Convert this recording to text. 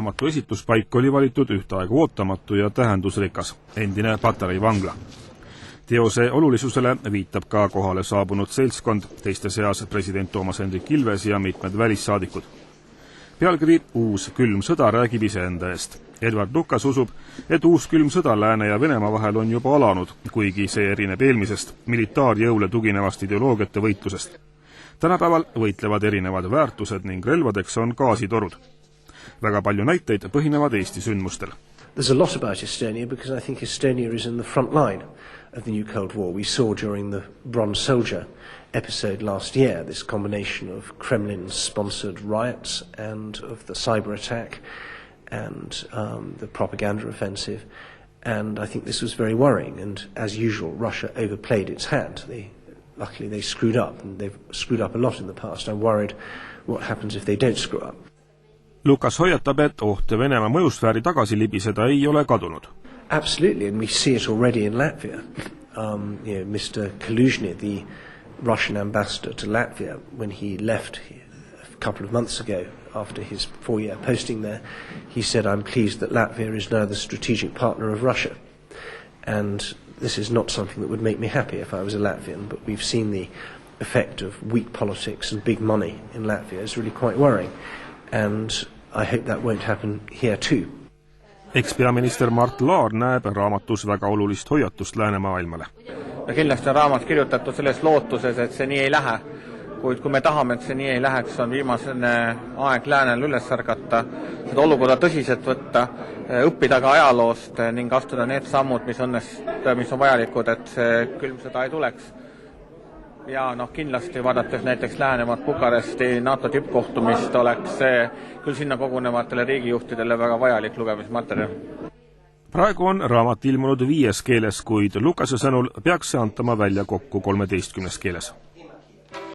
raamatu esituspaik oli valitud ühtaegu ootamatu ja tähendusrikas, endine Patarei vangla. Teose olulisusele viitab ka kohale saabunud seltskond, teiste seas president Toomas Hendrik Ilves ja mitmed välissaadikud. Pealkiri Uus külm sõda räägib iseenda eest. Edward Lucas usub, et uus külm sõda Lääne ja Venemaa vahel on juba alanud, kuigi see erineb eelmisest militaarjõule tuginevast ideoloogiate võitlusest. Tänapäeval võitlevad erinevad väärtused ning relvadeks on gaasitorud. Väga palju näiteid põhinevad Eesti sündmustel. There's a lot about Estonia because I think Estonia is in the front line of the new Cold War. We saw during the Bronze Soldier episode last year this combination of Kremlin-sponsored riots and of the cyber attack and the propaganda offensive. And I think this was very worrying. And as usual, Russia overplayed its hand. Luckily, they screwed up, and they've screwed up a lot in the past. I'm worried what happens if they don't screw up. Lukas hoiatab, et oht Venemaa mõjusfääri tagasi libiseda ei ole kadunud. Absolutely, and we see it already in Latvia. Mr. Kaluzhny, the Russian ambassador to Latvia, when he left a couple of months ago after his 4-year posting there, he said, I'm pleased that Latvia is now the strategic partner of Russia. And this is not something that would make me happy if I was a Latvian, but we've seen the effect of weak politics and big money in Latvia. It's really quite worrying. And I hope that won't happen here too. Ekspeaminister Mart Laar näeb raamatus väga olulist hoiatust läänemaailmale. Kindlasti on raamat kirjutatud selles lootuses, et see nii ei lähe. Kuid kui me tahame, et see nii ei läheks, on viimasene aeg läänel üles ärgata, seda olukorda tõsiselt võtta, õppida ka ajaloost ning astuda need sammud, mis on vajalikud, et see külm sõda ei tuleks. Ja kindlasti vaadates näiteks Läänemaad Bukaresti NATO tippkohtumist oleks see küll sinna kogunevatele riigijuhtidele väga vajalik lugemismaterjal. Praegu on raamat ilmunud 5 keeles, kuid Lukase sõnul peaks see antama välja kokku 13 keeles.